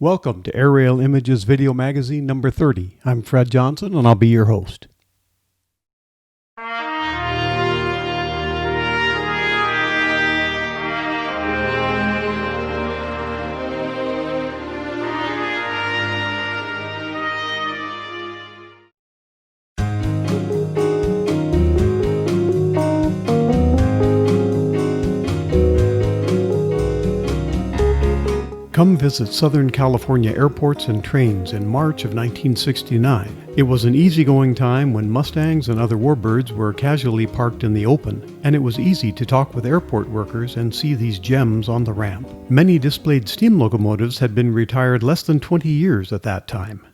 Welcome to Airailimages Video Magazine number 30. I'm Fred Johnson and I'll be your host. Come visit Southern California airports and trains in March of 1969. It was an easygoing time when Mustangs and other warbirds were casually parked in the open, and it was easy to talk with airport workers and see these gems on the ramp. Many displayed steam locomotives had been retired less than 20 years at that time.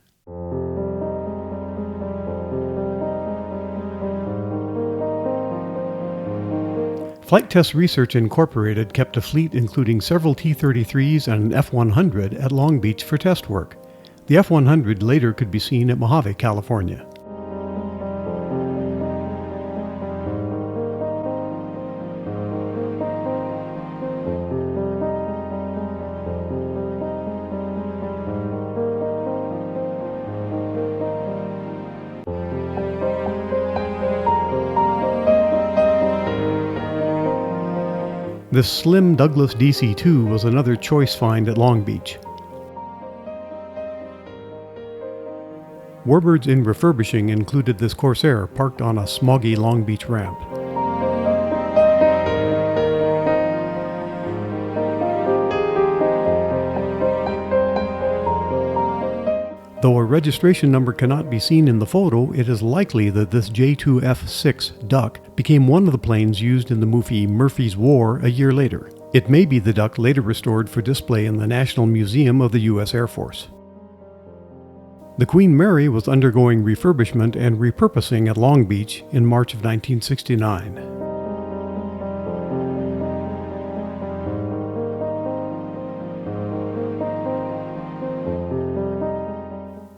Flight Test Research Incorporated kept a fleet including several T-33s and an F-100 at Long Beach for test work. The F-100 later could be seen at Mojave, California. This slim Douglas DC-2 was another choice find at Long Beach. Warbirds in refurbishing included this Corsair parked on a smoggy Long Beach ramp. Though a registration number cannot be seen in the photo, it is likely that this J2F6 duck became one of the planes used in the movie Murphy's War a year later. It may be the duck later restored for display in the National Museum of the U.S. Air Force. The Queen Mary was undergoing refurbishment and repurposing at Long Beach in March of 1969.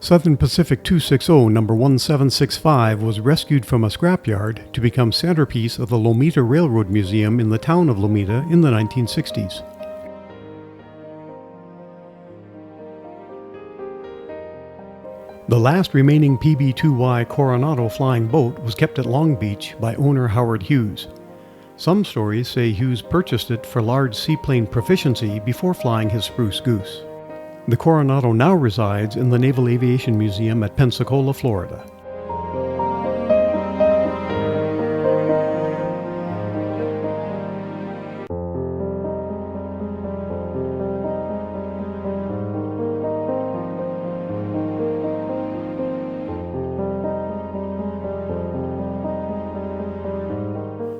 Southern Pacific 260 number 1765 was rescued from a scrapyard to become centerpiece of the Lomita Railroad Museum in the town of Lomita in the 1960s. The last remaining PB-2Y Coronado flying boat was kept at Long Beach by owner Howard Hughes. Some stories say Hughes purchased it for large seaplane proficiency before flying his Spruce Goose. The Coronado now resides in the Naval Aviation Museum at Pensacola, Florida.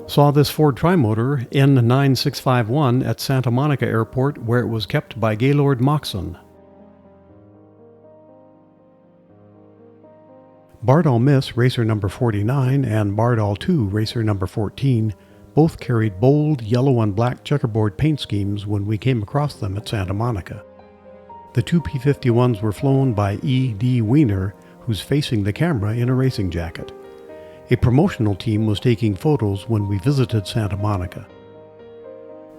Saw this Ford Trimotor N9651 at Santa Monica Airport, where it was kept by Gaylord Moxon. Bardol Miss Racer number 49 and Bardol 2 Racer number 14 both carried bold yellow and black checkerboard paint schemes when we came across them at Santa Monica. The two P-51s were flown by E.D. Weiner, who's facing the camera in a racing jacket. A promotional team was taking photos when we visited Santa Monica.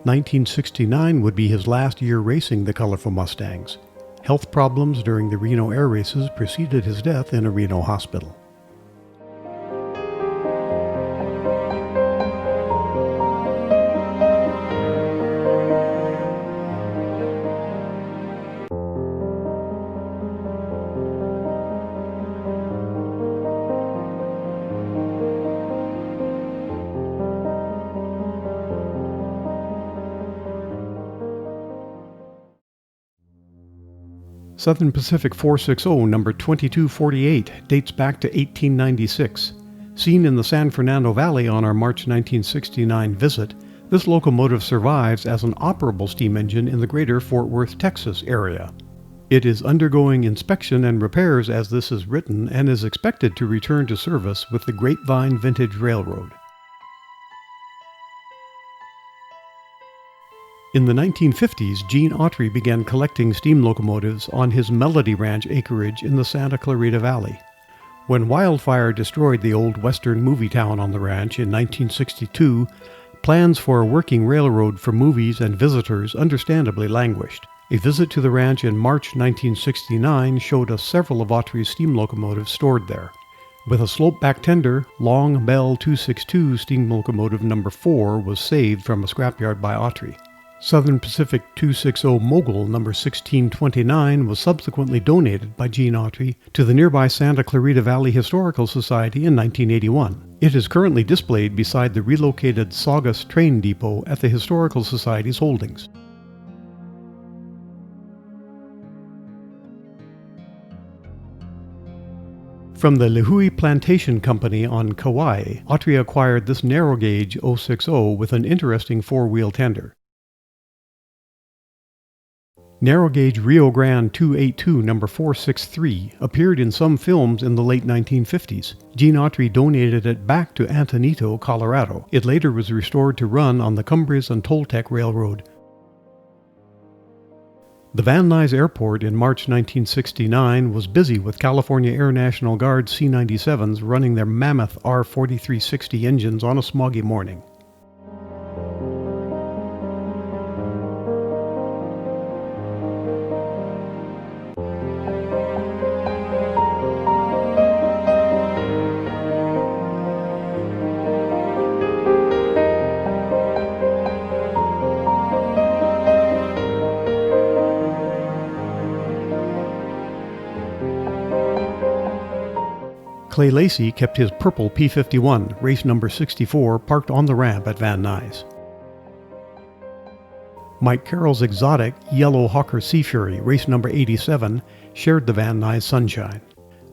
1969 would be his last year racing the colorful Mustangs. Health problems during the Reno air races preceded his death in a Reno hospital. Southern Pacific 460 number 2248 dates back to 1896. Seen in the San Fernando Valley on our March 1969 visit, this locomotive survives as an operable steam engine in the greater Fort Worth, Texas area. It is undergoing inspection and repairs as this is written and is expected to return to service with the Grapevine Vintage Railroad. In the 1950s, Gene Autry began collecting steam locomotives on his Melody Ranch acreage in the Santa Clarita Valley. When wildfire destroyed the old western movie town on the ranch in 1962, plans for a working railroad for movies and visitors understandably languished. A visit to the ranch in March 1969 showed us several of Autry's steam locomotives stored there. With a slope-back tender, Long Bell 262 steam locomotive number 4 was saved from a scrapyard by Autry. Southern Pacific 260 Mogul number 1629 was subsequently donated by Gene Autry to the nearby Santa Clarita Valley Historical Society in 1981. It is currently displayed beside the relocated Saugus train depot at the Historical Society's holdings. From the Lihue Plantation Company on Kauai, Autry acquired this narrow-gauge 060 with an interesting four-wheel tender. Narrow-gauge Rio Grande 282 number 463 appeared in some films in the late 1950s. Gene Autry donated it back to Antonito, Colorado. It later was restored to run on the Cumbres and Toltec Railroad. The Van Nuys Airport in March 1969 was busy with California Air National Guard C-97s running their mammoth R-4360 engines on a smoggy morning. Clay Lacey kept his purple P-51, race number 64, parked on the ramp at Van Nuys. Mike Carroll's exotic yellow Hawker Sea Fury, race number 87, shared the Van Nuys sunshine.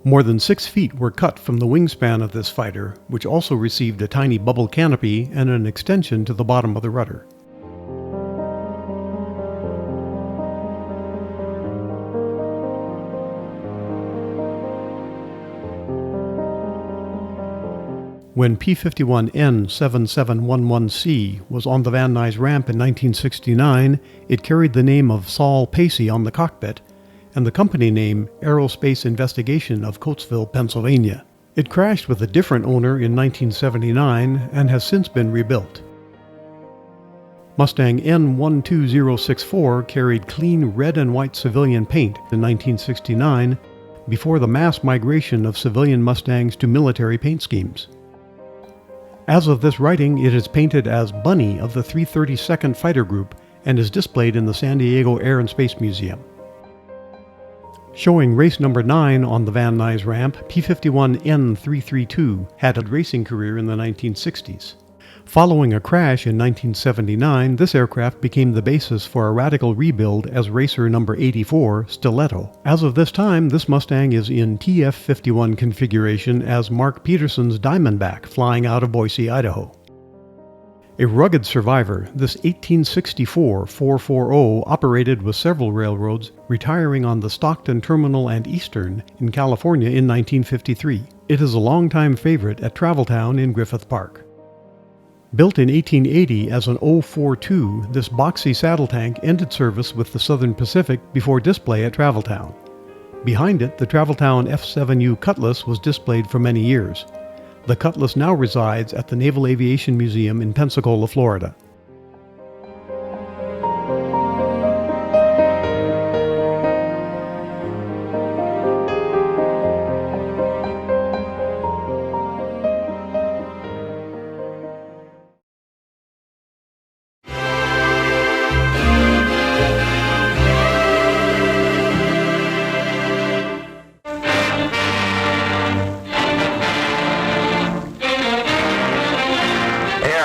More than 6 feet were cut from the wingspan of this fighter, which also received a tiny bubble canopy and an extension to the bottom of the rudder. When P-51N7711C was on the Van Nuys ramp in 1969, it carried the name of Saul Pacey on the cockpit and the company name Aerospace Investigation of Coatesville, Pennsylvania. It crashed with a different owner in 1979 and has since been rebuilt. Mustang N12064 carried clean red and white civilian paint in 1969 before the mass migration of civilian Mustangs to military paint schemes. As of this writing, it is painted as Bunny of the 332nd Fighter Group and is displayed in the San Diego Air and Space Museum. Showing race number 9 on the Van Nuys ramp, P-51N332 had a racing career in the 1960s. Following a crash in 1979, this aircraft became the basis for a radical rebuild as racer number 84, Stiletto. As of this time, this Mustang is in TF-51 configuration as Mark Peterson's Diamondback flying out of Boise, Idaho. A rugged survivor, this 1864 440 operated with several railroads, retiring on the Stockton Terminal and Eastern in California in 1953. It is a longtime favorite at Traveltown in Griffith Park. Built in 1880 as an 042, this boxy saddle tank ended service with the Southern Pacific before display at Traveltown. Behind it, the Traveltown F-7U Cutlass was displayed for many years. The Cutlass now resides at the Naval Aviation Museum in Pensacola, Florida.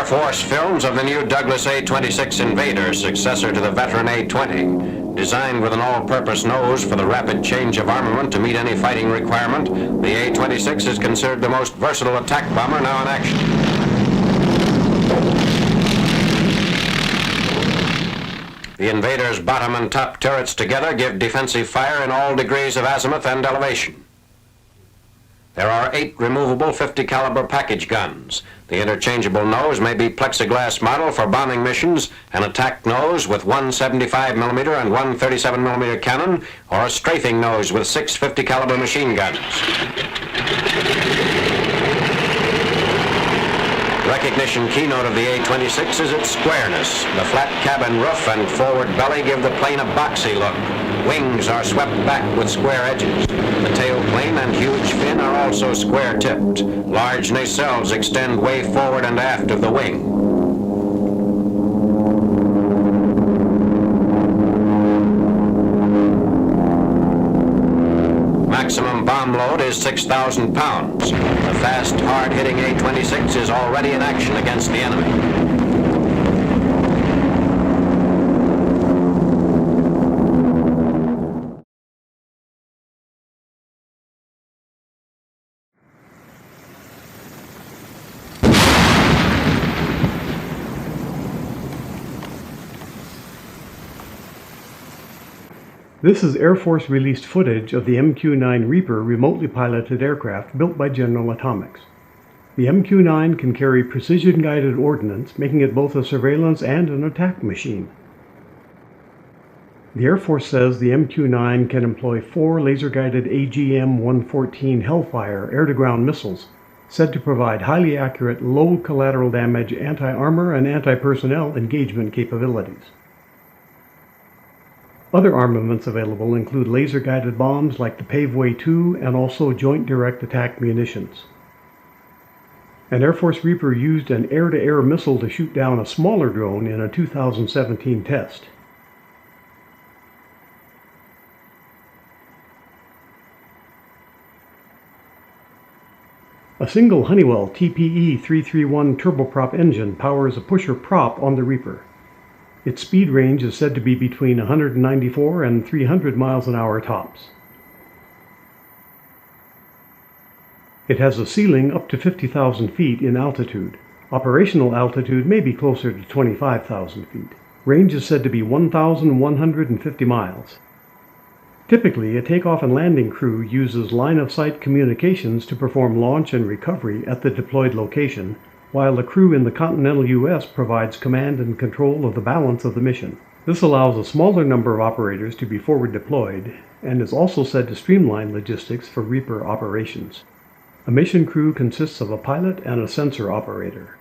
Force films of the new Douglas A-26 Invader, successor to the veteran A-20. Designed with an all-purpose nose for the rapid change of armament to meet any fighting requirement, the A-26 is considered the most versatile attack bomber now in action. The Invader's bottom and top turrets together give defensive fire in all degrees of azimuth and elevation. There are 8 removable 50 caliber package guns. The interchangeable nose may be plexiglass model for bombing missions, an attack nose with one 75mm and one 37mm cannon, or a strafing nose with 6 50 caliber machine guns. Recognition keynote of the A-26 is its squareness. The flat cabin roof and forward belly give the plane a boxy look. Wings are swept back with square edges. The tailplane and huge fin are also square-tipped. Large nacelles extend way forward and aft of the wing. Maximum bomb load is 6,000 pounds. The fast, hard-hitting A-26 is already in action against the enemy. This is Air Force released footage of the MQ-9 Reaper remotely piloted aircraft built by General Atomics. The MQ-9 can carry precision-guided ordnance, making it both a surveillance and an attack machine. The Air Force says the MQ-9 can employ 4 laser-guided AGM-114 Hellfire air-to-ground missiles, said to provide highly accurate, low collateral damage anti-armor and anti-personnel engagement capabilities. Other armaments available include laser-guided bombs like the Paveway 2 and also Joint Direct Attack munitions. An Air Force Reaper used an air-to-air missile to shoot down a smaller drone in a 2017 test. A single Honeywell TPE 331 turboprop engine powers a pusher prop on the Reaper. Its speed range is said to be between 194 and 300 miles an hour tops. It has a ceiling up to 50,000 feet in altitude. Operational altitude may be closer to 25,000 feet. Range is said to be 1,150 miles. Typically, a takeoff and landing crew uses line-of-sight communications to perform launch and recovery at the deployed location, while the crew in the continental U.S. provides command and control of the balance of the mission. This allows a smaller number of operators to be forward deployed, and is also said to streamline logistics for Reaper operations. A mission crew consists of a pilot and a sensor operator.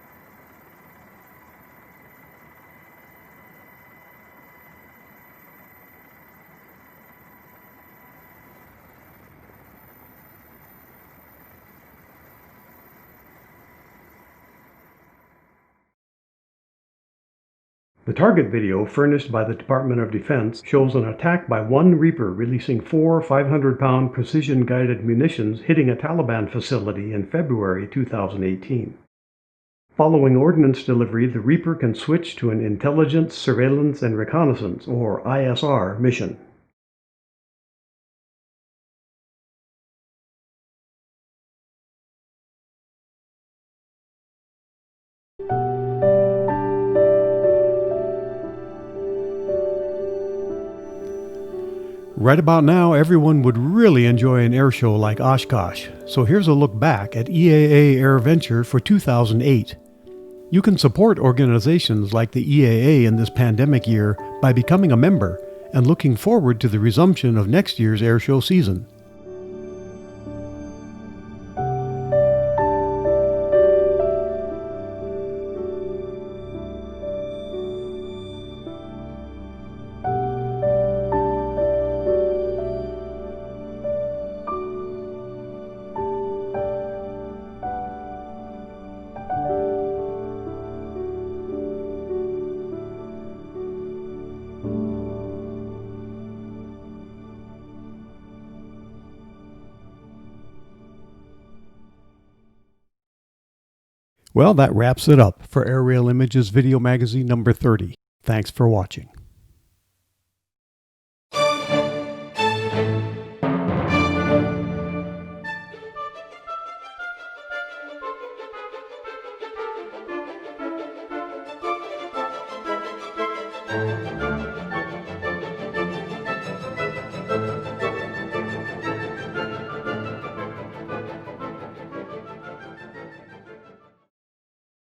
The target video furnished by the Department of Defense shows an attack by one Reaper releasing 4 500-pound precision-guided munitions hitting a Taliban facility in February 2018. Following ordnance delivery, the Reaper can switch to an Intelligence, Surveillance, and Reconnaissance, or ISR, mission. Right about now, everyone would really enjoy an air show like Oshkosh, so here's a look back at EAA AirVenture for 2008. You can support organizations like the EAA in this pandemic year by becoming a member and looking forward to the resumption of next year's air show season. Well, that wraps it up for Airailimages Video Magazine number 30. Thanks for watching.